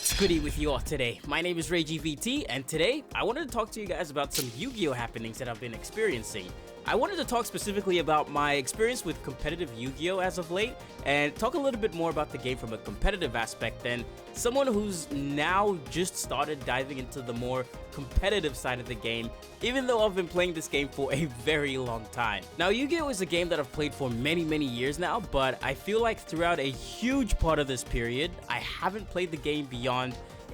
What's goody with you all today? My name is RayGVT, and today I wanted to talk to you guys about some Yu-Gi-Oh happenings that I've been experiencing. I wanted to talk specifically about my experience with competitive Yu-Gi-Oh as of late, and talk a little bit more about the game from a competitive aspect than someone who's now just started diving into the more competitive side of the game, even though I've been playing this game for a very long time. Now, Yu-Gi-Oh is a game that I've played for many years now, but I feel like throughout a huge part of this period, I haven't played the game beyond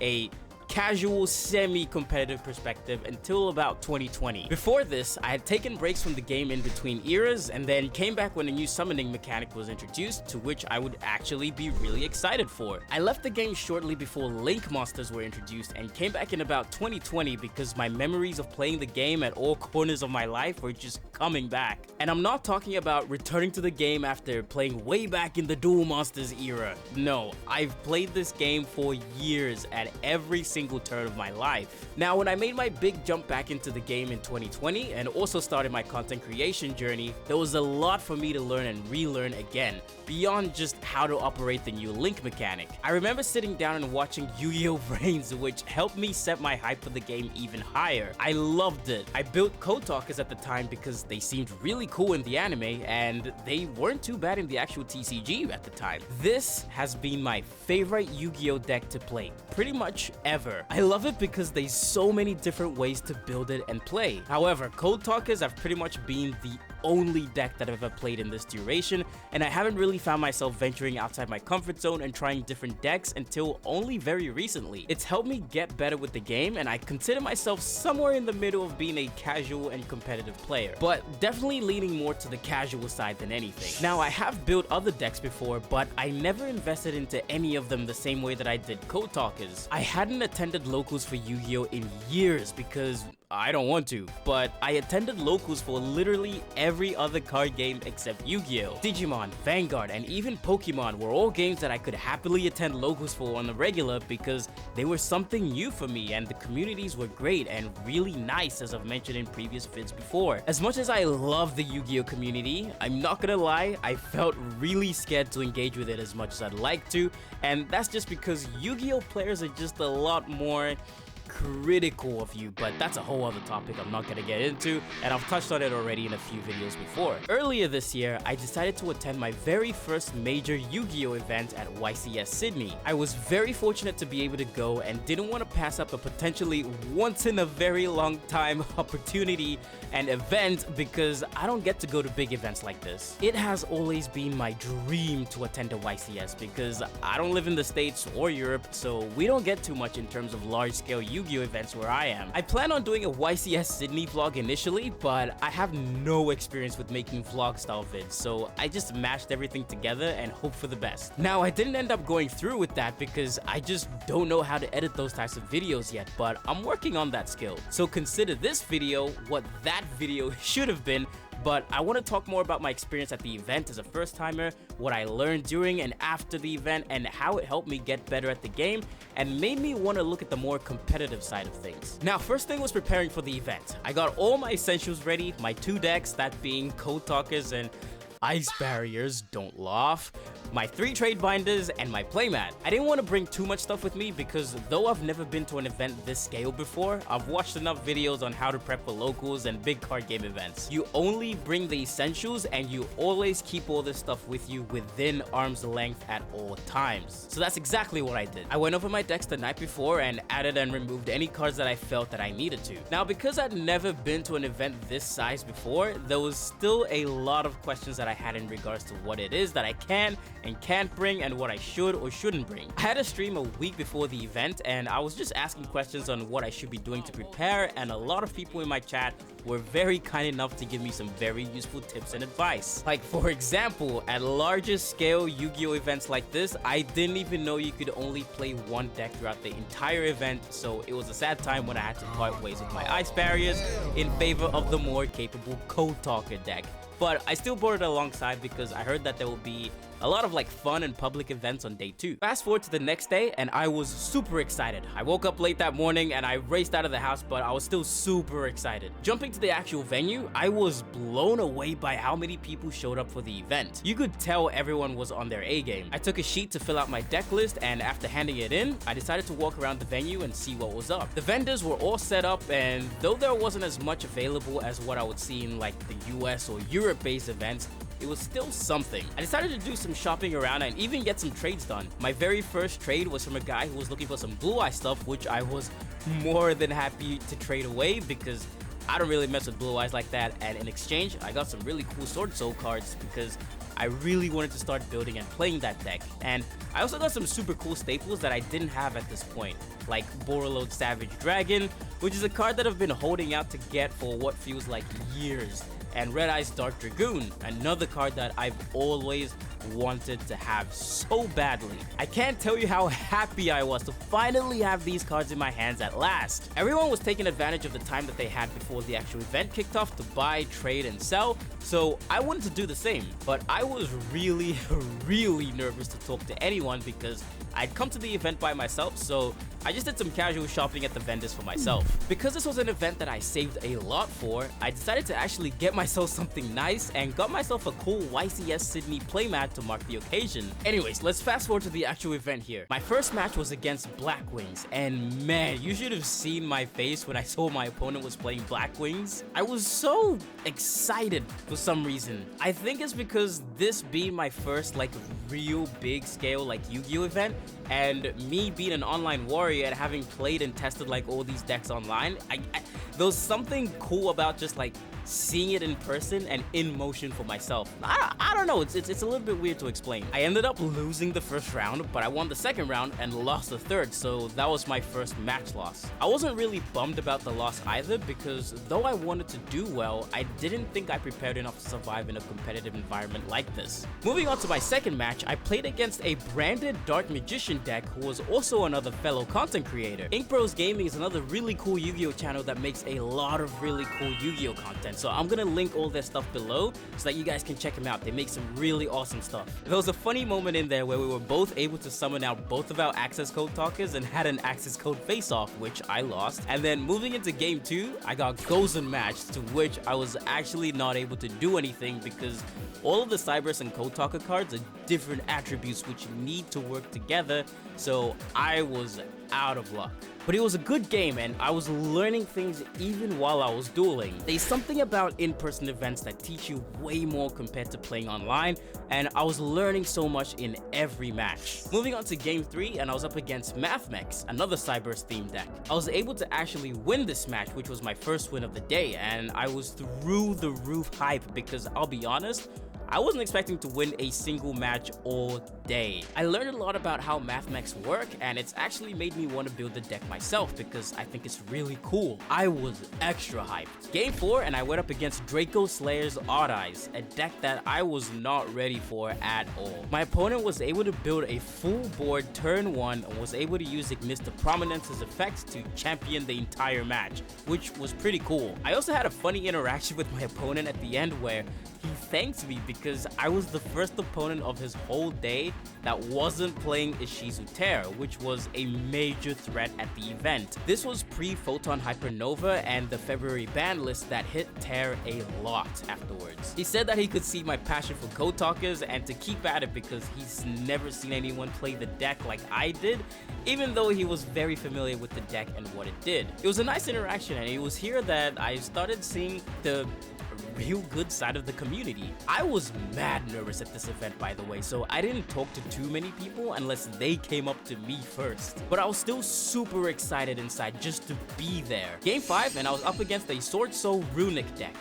a casual, semi-competitive perspective until about 2020. Before this, I had taken breaks from the game in between eras and then came back when a new summoning mechanic was introduced, to which I would actually be really excited for. I left the game shortly before Link monsters were introduced and came back in about 2020 because my memories of playing the game at all corners of my life were just coming back. And I'm not talking about returning to the game after playing way back in the Duel Monsters era. No, I've played this game for years at every single turn of my life. Now, when I made my big jump back into the game in 2020 and also started my content creation journey, there was a lot for me to learn and relearn again, beyond just how to operate the new Link mechanic. I remember sitting down and watching Yu-Gi-Oh! Brains, which helped me set my hype for the game even higher. I loved it. I built Code Talkers at the time because they seemed really cool in the anime and they weren't too bad in the actual TCG at the time. This has been my favorite Yu-Gi-Oh! Deck to play, pretty much ever. I love it because there's so many different ways to build it and play. However, Code Talkers have pretty much been the only deck that I've ever played in this duration, and I haven't really found myself venturing outside my comfort zone and trying different decks until only very recently. It's helped me get better with the game, and I consider myself somewhere in the middle of being a casual and competitive player, but definitely leaning more to the casual side than anything. Now, I have built other decks before, but I never invested into any of them the same way that I did Code Talkers. I hadn't attended locals for Yu-Gi-Oh in years because I don't want to, but I attended locals for literally every other card game except Yu-Gi-Oh! Digimon, Vanguard, and even Pokemon were all games that I could happily attend locals for on the regular because they were something new for me and the communities were great and really nice, as I've mentioned in previous vids before. As much as I love the Yu-Gi-Oh! Community, I'm not gonna lie, I felt really scared to engage with it as much as I'd like to, and that's just because Yu-Gi-Oh! Players are just a lot more critical of you, but that's a whole other topic I'm not gonna get into, and I've touched on it already in a few videos before. Earlier this year, I decided to attend my very first major Yu-Gi-Oh event at YCS Sydney. I was very fortunate to be able to go and didn't want to pass up a potentially once in a very long time opportunity and event because I don't get to go to big events like this. It has always been my dream to attend a YCS because I don't live in the States or Europe, so we don't get too much in terms of large-scale Yu-Gi-Oh events where I am. I plan on doing a YCS Sydney vlog initially, but I have no experience with making vlog style vids, so I just mashed everything together and hope for the best. Now, I didn't end up going through with that because I just don't know how to edit those types of videos yet, but I'm working on that skill. So consider this video what that video should have been, but I want to talk more about my experience at the event as a first-timer, what I learned during and after the event, and how it helped me get better at the game and made me want to look at the more competitive side of things. Now, first thing was preparing for the event. I got all my essentials ready, my two decks, that being Code Talkers and Ice Barriers, don't laugh, my 3 trade binders, and my playmat. I didn't want to bring too much stuff with me because though I've never been to an event this scale before, I've watched enough videos on how to prep for locals and big card game events. You only bring the essentials and you always keep all this stuff with you within arm's length at all times. So that's exactly what I did. I went over my decks the night before and added and removed any cards that I felt that I needed to. Now, because I'd never been to an event this size before, there was still a lot of questions that I had in regards to what it is that I can and can't bring and what I should or shouldn't bring. I had a stream a week before the event and I was just asking questions on what I should be doing to prepare, and a lot of people in my chat were very kind enough to give me some very useful tips and advice. Like, for example, at larger scale Yu-Gi-Oh events like this, I didn't even know you could only play one deck throughout the entire event, so it was a sad time when I had to part ways with my Ice Barriers in favor of the more capable Code Talker deck. But I still brought it alongside because I heard that there will be a lot of like fun and public events on day 2. Fast forward to the next day, and I was super excited. I woke up late that morning and I raced out of the house, but I was still super excited. Jumping to the actual venue, I was blown away by how many people showed up for the event. You could tell everyone was on their A game. I took a sheet to fill out my deck list, and after handing it in, I decided to walk around the venue and see what was up. The vendors were all set up, and though there wasn't as much available as what I would see in like the US or Europe-based events, it was still something. I decided to do some shopping around and even get some trades done. My very first trade was from a guy who was looking for some Blue Eye stuff, which I was more than happy to trade away because I don't really mess with Blue Eyes like that, and in exchange, I got some really cool Sword Soul cards because I really wanted to start building and playing that deck. And I also got some super cool staples that I didn't have at this point, like Borreload Savage Dragon, which is a card that I've been holding out to get for what feels like years, and Red Eyes Dark Dragoon, another card that I've always wanted to have so badly. I can't tell you how happy I was to finally have these cards in my hands at last. Everyone was taking advantage of the time that they had before the actual event kicked off to buy, trade, and sell, so I wanted to do the same. But I was really nervous to talk to anyone because I'd come to the event by myself, so I just did some casual shopping at the vendors for myself. Because this was an event that I saved a lot for, I decided to actually get myself something nice and got myself a cool YCS Sydney playmat to mark the occasion. Anyways, let's fast forward to the actual event here. My first match was against Blackwings, and man, you should have seen my face when I saw my opponent was playing Blackwings. I was so excited for some reason. I think it's because this being my first like real big scale like Yu-Gi-Oh event, and me being an online warrior and having played and tested like all these decks online, there was something cool about just like seeing it in person and in motion for myself. I don't know, it's a little bit weird to explain. I ended up losing the first round, but I won the second round and lost the third, so that was my first match loss. I wasn't really bummed about the loss either because though I wanted to do well, I didn't think I prepared enough to survive in a competitive environment like this. Moving on to my second match, I played against a branded Dark Magician deck who was also another fellow content creator. Ink Bros Gaming is another really cool Yu-Gi-Oh channel that makes a lot of really cool Yu-Gi-Oh content, so I'm gonna link all their stuff below so that you guys can check them out. They make some really awesome stuff. There was a funny moment in there where we were both able to summon out both of our access code talkers and had an access code face-off, which I lost. And then moving into game 2, I got Gozen matched, to which I was actually not able to do anything because all of the Cybers and Code Talker cards are different attributes which need to work together, so I was out of luck. But it was a good game and I was learning things even while I was dueling. There's something about in-person events that teach you way more compared to playing online, and I was learning so much in every match. Moving on to game 3, and I was up against Mathmex, another Cybers themed deck. I was able to actually win this match, which was my first win of the day, and I was through the roof hype because I'll be honest, I wasn't expecting to win a single match all day. I learned a lot about how Mathmex work, and it's actually made me want to build the deck myself because I think it's really cool. I was extra hyped. Game 4, and I went up against Draco Slayer's Odd Eyes, a deck that I was not ready for at all. My opponent was able to build a full board turn 1 and was able to use Ignister Prominence's effects to champion the entire match, which was pretty cool. I also had a funny interaction with my opponent at the end where he thanked me because I was the first opponent of his whole day that wasn't playing Ishizu Terror, which was a major threat at the event. This was pre-Photon Hypernova and the February ban list that hit Terror a lot afterwards. He said that he could see my passion for Code Talkers and to keep at it because he's never seen anyone play the deck like I did, even though he was very familiar with the deck and what it did. It was a nice interaction, and it was here that I started seeing the real good side of the community. I was mad nervous at this event, by the way, so I didn't talk to too many people unless they came up to me first. But I was still super excited inside just to be there. Game 5, and I was up against a Sword Soul Runic deck.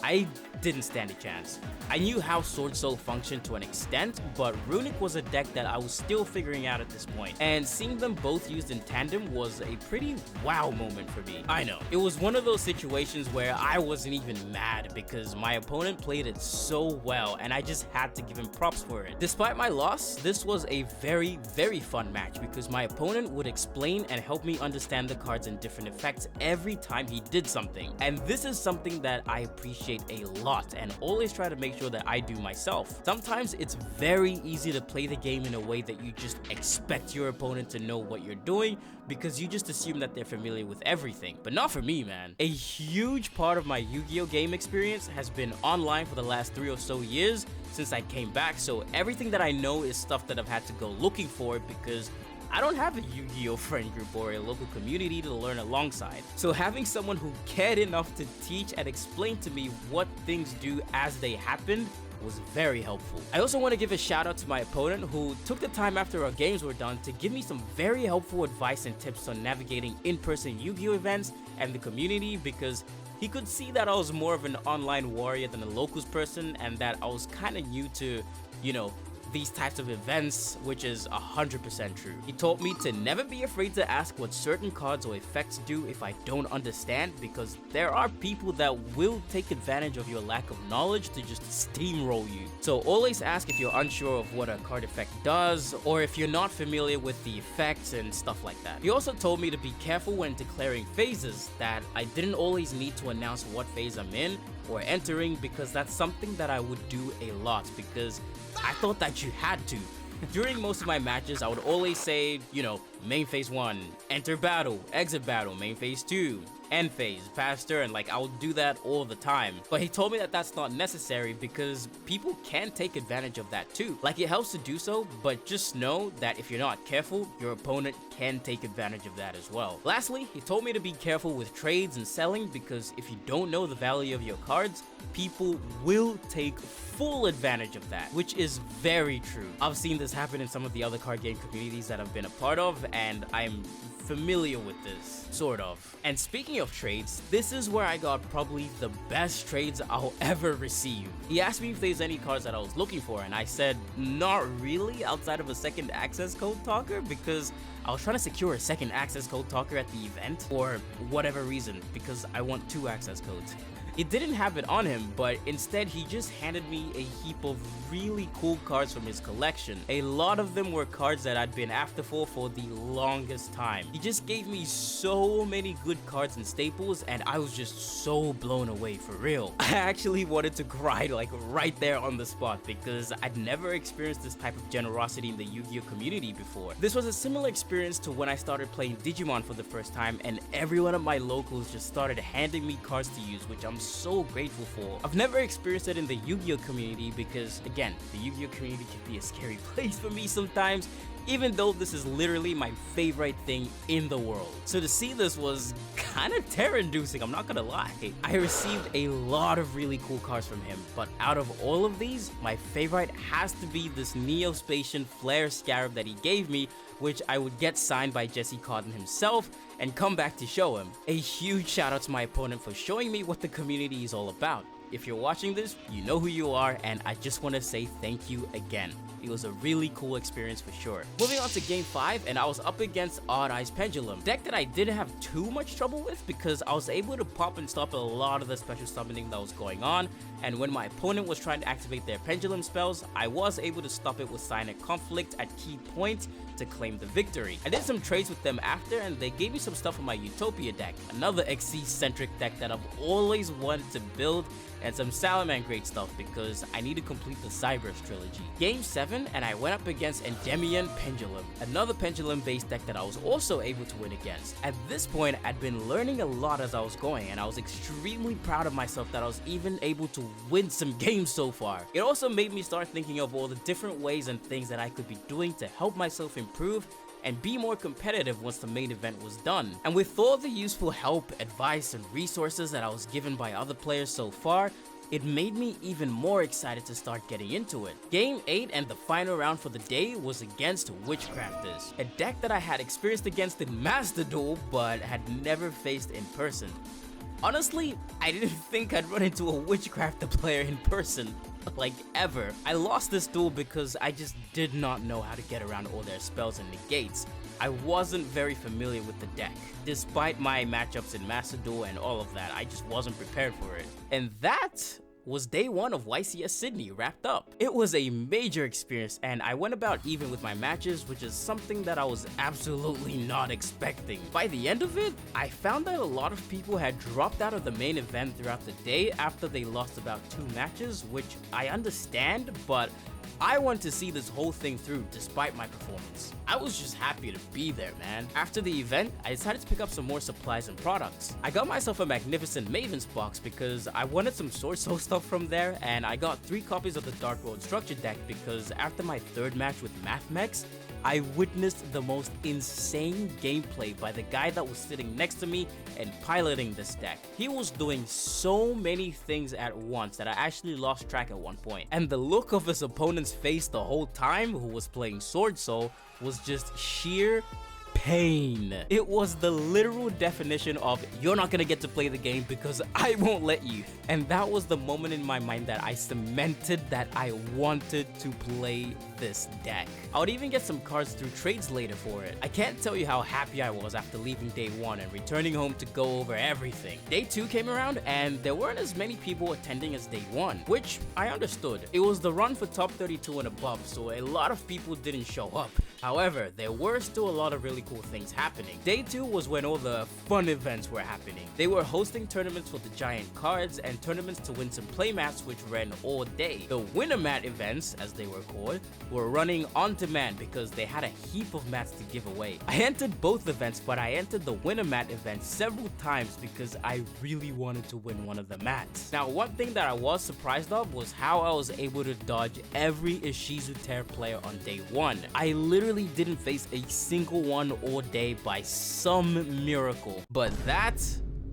I didn't stand a chance. I knew how Sword Soul functioned to an extent, but Runic was a deck that I was still figuring out at this point, and seeing them both used in tandem was a pretty wow moment for me. I know, it was one of those situations where I wasn't even mad because my opponent played it so well and I just had to give him props for it. Despite my loss, this was a very fun match because my opponent would explain and help me understand the cards and different effects every time he did something, and this is something that I appreciate appreciate a lot and always try to make sure that I do myself. Sometimes it's very easy to play the game in a way that you just expect your opponent to know what you're doing because you just assume that they're familiar with everything. But not for me, man. A huge part of my Yu-Gi-Oh game experience has been online for the last 3 or so years since I came back, so everything that I know is stuff that I've had to go looking for because I don't have a Yu-Gi-Oh friend group or a local community to learn alongside. So having someone who cared enough to teach and explain to me what things do as they happened was very helpful. I also want to give a shout out to my opponent who took the time after our games were done to give me some very helpful advice and tips on navigating in-person Yu-Gi-Oh events and the community, because he could see that I was more of an online warrior than a locals person and that I was kind of new to, you know, these types of events, which is 100% true. He taught me to never be afraid to ask what certain cards or effects do if I don't understand, because there are people that will take advantage of your lack of knowledge to just steamroll you. So always ask if you're unsure of what a card effect does, or if you're not familiar with the effects and stuff like that. He also told me to be careful when declaring phases, that I didn't always need to announce what phase I'm in or entering, because that's something that I would do a lot because I thought that you had to. During most of my matches, I would always say, you know, main phase 1, enter battle, exit battle, main phase 2, end phase, pass turn. Like, I would do that all the time. But he told me that that's not necessary because people can take advantage of that too. Like, it helps to do so, but just know that if you're not careful, your opponent can take advantage of that as well. Lastly, he told me to be careful with trades and selling, because if you don't know the value of your cards, people will take full advantage of that, which is very true. I've seen this happen in some of the other card game communities that I've been a part of, and I'm familiar with this, sort of. And speaking of trades, this is where I got probably the best trades I'll ever receive. He asked me if there's any cards that I was looking for, and I said not really, outside of a second access code talker, because I was trying to secure a second access code talker at the event for whatever reason, because I want 2 access codes. It didn't have it on him, but instead he just handed me a heap of really cool cards from his collection. A lot of them were cards that I'd been after for the longest time. He just gave me so many good cards and staples, and I was just so blown away, for real. I actually wanted to cry like right there on the spot because I'd never experienced this type of generosity in the Yu-Gi-Oh community before. This was a similar experience to when I started playing Digimon for the first time, and every one of my locals just started handing me cards to use, which I'm so grateful for. I've never experienced it in the Yu-Gi-Oh community because, again, the Yu-Gi-Oh community can be a scary place for me sometimes, even though this is literally my favorite thing in the world. So to see this was kind of terror-inducing, I'm not gonna lie. I received a lot of really cool cards from him, but out of all of these, my favorite has to be this Neo-Spatian Flare Scarab that he gave me, which I would get signed by Jesse Cotton himself and come back to show him. A huge shout out to my opponent for showing me what the community is all about. If you're watching this, you know who you are, and I just want to say thank you again. It was a really cool experience for sure. Moving on to game 5, and I was up against Odd Eyes Pendulum, deck that I didn't have too much trouble with because I was able to pop and stop a lot of the special summoning that was going on, and when my opponent was trying to activate their pendulum spells, I was able to stop it with Silent Conflict at key points to claim the victory. I did some trades with them after, and they gave me some stuff from my Utopia deck, another XC-centric deck that I've always wanted to build, and some Salamangreat stuff because I need to complete the Cyberse trilogy. Game 7, and I went up against Endymion Pendulum, another pendulum-based deck that I was also able to win against. At this point, I'd been learning a lot as I was going, and I was extremely proud of myself that I was even able to win some games so far. It also made me start thinking of all the different ways and things that I could be doing to help myself improve and be more competitive once the main event was done. And with all the useful help, advice, and resources that I was given by other players so far, it made me even more excited to start getting into it. Game 8 and the final round for the day was against Witchcrafters, a deck that I had experienced against in Master Duel but had never faced in person. Honestly, I didn't think I'd run into a Witchcrafter player in person, like ever. I lost this duel because I just did not know how to get around all their spells and negates. I wasn't very familiar with the deck. Despite my matchups in Master Duel and all of that, I just wasn't prepared for it. And that was day 1 of YCS Sydney wrapped up. It was a major experience, and I went about even with my matches, which is something that I was absolutely not expecting. By the end of it, I found that a lot of people had dropped out of the main event throughout the day after they lost about 2 matches, which I understand, but I want to see this whole thing through despite my performance. I was just happy to be there, man. After the event, I decided to pick up some more supplies and products. I got myself a magnificent Maven's box because I wanted some Sword Soul stuff from there, and I got 3 copies of the Dark Road structure deck because after my 3rd match with Mathmex, I witnessed the most insane gameplay by the guy that was sitting next to me and piloting this deck. He was doing so many things at once that I actually lost track at one point. And the look of his opponent's face the whole time, who was playing Sword Soul, was just sheer pain. It was the literal definition of, you're not gonna get to play the game because I won't let you. And that was the moment in my mind that I cemented that I wanted to play this deck. I would even get some cards through trades later for it. I can't tell you how happy I was after leaving day 1 and returning home to go over everything. Day 2 came around and there weren't as many people attending as day 1, which I understood. It was the run for top 32 and above, so a lot of people didn't show up. However, there were still a lot of really cool things happening. Day 2 was when all the fun events were happening. They were hosting tournaments for the giant cards and tournaments to win some playmats, which ran all day. The winner mat events, as they were called, were running on demand because they had a heap of mats to give away. I entered both events, but I entered the winner mat event several times because I really wanted to win one of the mats. Now, one thing that I was surprised of was how I was able to dodge every Ishizu Tear player on day 1. I literally didn't face a single one all day by some miracle, but that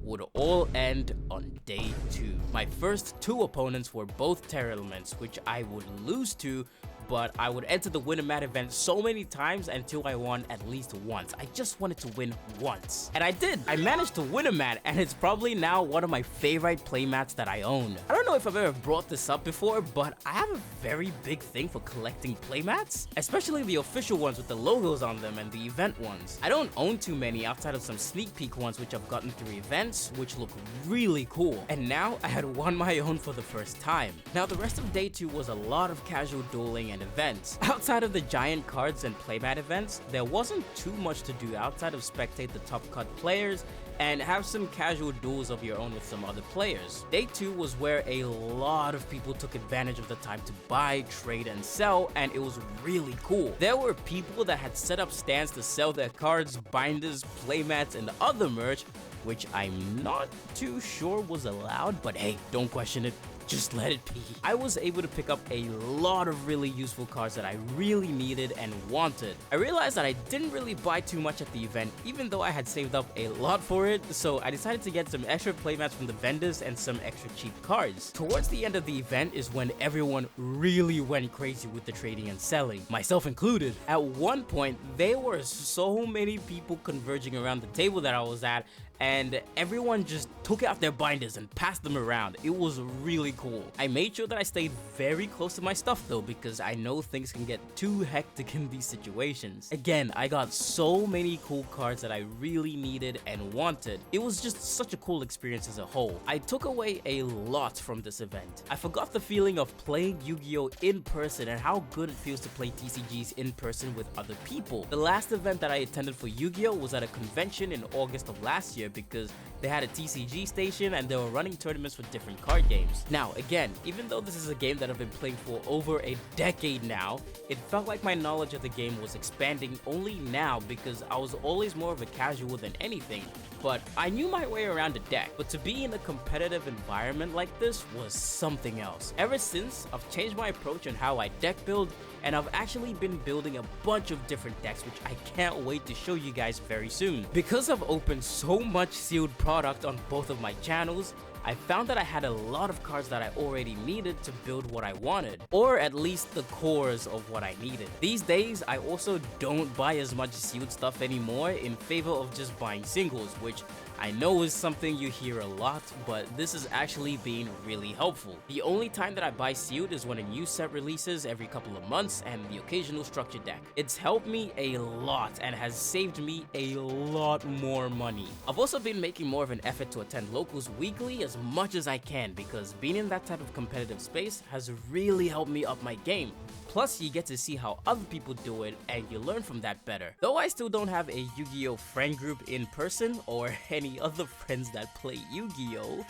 would all end on day 2. My first 2 opponents were both Terror Elements, which I would lose to, but I would enter the winner mat event so many times until I won at least once. I just wanted to win once. And I did. I managed to win a mat, and it's probably now one of my favorite playmats that I own. I don't know if I've ever brought this up before, but I have a very big thing for collecting playmats, especially the official ones with the logos on them and the event ones. I don't own too many outside of some sneak peek ones which I've gotten through events, which look really cool. And now I had won my own for the first time. Now the rest of day 2 was a lot of casual dueling and events. Outside of the giant cards and playmat events, there wasn't too much to do outside of spectate the top cut players and have some casual duels of your own with some other players. Day 2 was where a lot of people took advantage of the time to buy, trade, and sell, and it was really cool. There were people that had set up stands to sell their cards, binders, playmats, and other merch, which I'm not too sure was allowed, but hey, don't question it. Just let it be. I was able to pick up a lot of really useful cards that I really needed and wanted. I realized that I didn't really buy too much at the event, even though I had saved up a lot for it, so I decided to get some extra playmats from the vendors and some extra cheap cards. Towards the end of the event is when everyone really went crazy with the trading and selling, myself included. At one point, there were so many people converging around the table that I was at, and everyone just took out their binders and passed them around. It was really cool. I made sure that I stayed very close to my stuff though, because I know things can get too hectic in these situations. Again, I got so many cool cards that I really needed and wanted. It was just such a cool experience as a whole. I took away a lot from this event. I forgot the feeling of playing Yu-Gi-Oh! In person and how good it feels to play TCGs in person with other people. The last event that I attended for Yu-Gi-Oh! Was at a convention in August of last year because they had a TCG station and they were running tournaments for different card games. Now, again, even though this is a game that I've been playing for over a decade now, it felt like my knowledge of the game was expanding only now because I was always more of a casual than anything, but I knew my way around a deck. But to be in a competitive environment like this was something else. Ever since, I've changed my approach on how I deck build, and I've actually been building a bunch of different decks which I can't wait to show you guys very soon. Because I've opened so much sealed product on both of my channels, I found that I had a lot of cards that I already needed to build what I wanted, or at least the cores of what I needed. These days, I also don't buy as much sealed stuff anymore in favor of just buying singles, which I know is something you hear a lot, but this has actually been really helpful. The only time that I buy sealed is when a new set releases every couple of months and the occasional structure deck. It's helped me a lot and has saved me a lot more money. I've also been making more of an effort to attend locals weekly, as much as I can because being in that type of competitive space has really helped me up my game. Plus, you get to see how other people do it and you learn from that better. Though I still don't have a Yu-Gi-Oh friend group in person or any other friends that play Yu-Gi-Oh,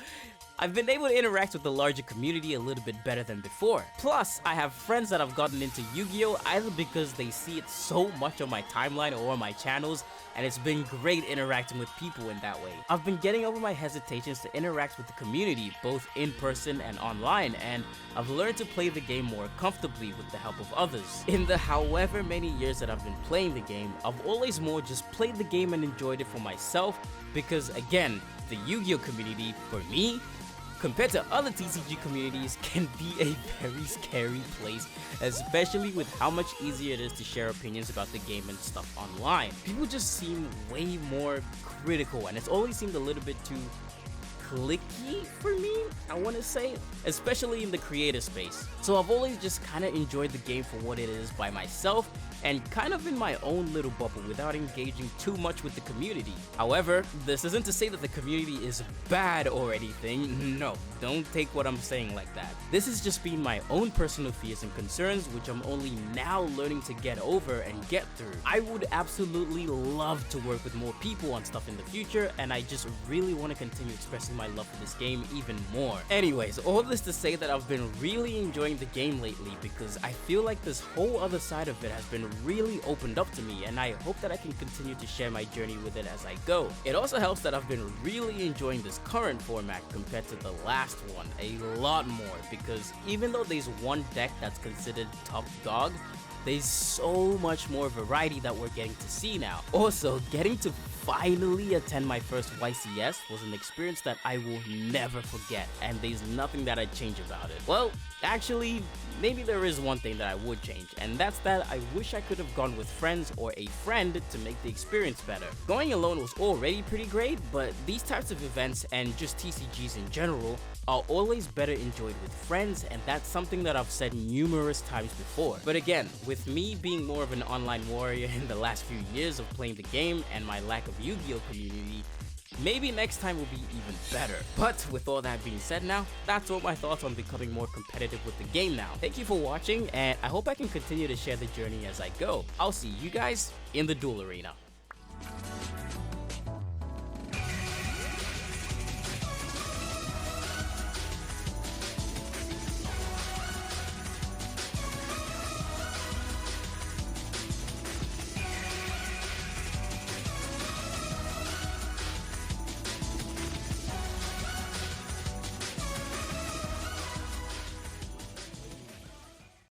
I've been able to interact with the larger community a little bit better than before. Plus, I have friends that have gotten into Yu-Gi-Oh either because they see it so much on my timeline or on my channels, and it's been great interacting with people in that way. I've been getting over my hesitations to interact with the community, both in person and online, and I've learned to play the game more comfortably with the help of others. In the however many years that I've been playing the game, I've always more just played the game and enjoyed it for myself because, again, the Yu-Gi-Oh community, for me, compared to other TCG communities, can be a very scary place, especially with how much easier it is to share opinions about the game and stuff online. People just seem way more critical, and it's always seemed a little bit too clicky for me, I want to say, especially in the creator space. So I've always just kind of enjoyed the game for what it is by myself and kind of in my own little bubble without engaging too much with the community. However, this isn't to say that the community is bad or anything. No, don't take what I'm saying like that. This has just been my own personal fears and concerns, which I'm only now learning to get over and get through. I would absolutely love to work with more people on stuff in the future, and I just really want to continue expressing my love for this game even more. Anyways, all this to say that I've been really enjoying the game lately because I feel like this whole other side of it has been really opened up to me, and I hope that I can continue to share my journey with it as I go. It also helps that I've been really enjoying this current format compared to the last one a lot more because even though there's one deck that's considered top dog, there's so much more variety that we're getting to see now. Also, getting to finally attend my first YCS was an experience that I will never forget, and there's nothing that I'd change about it. Well, actually, maybe there is one thing that I would change, and that's that I wish I could have gone with friends or a friend to make the experience better. Going alone was already pretty great, but these types of events and just TCGs in general are always better enjoyed with friends, and that's something that I've said numerous times before. But again, with me being more of an online warrior in the last few years of playing the game and my lack of Yu-Gi-Oh community, maybe next time will be even better. But with all that being said now, that's all my thoughts on becoming more competitive with the game now. Thank you for watching, and I hope I can continue to share the journey as I go. I'll see you guys in the duel arena.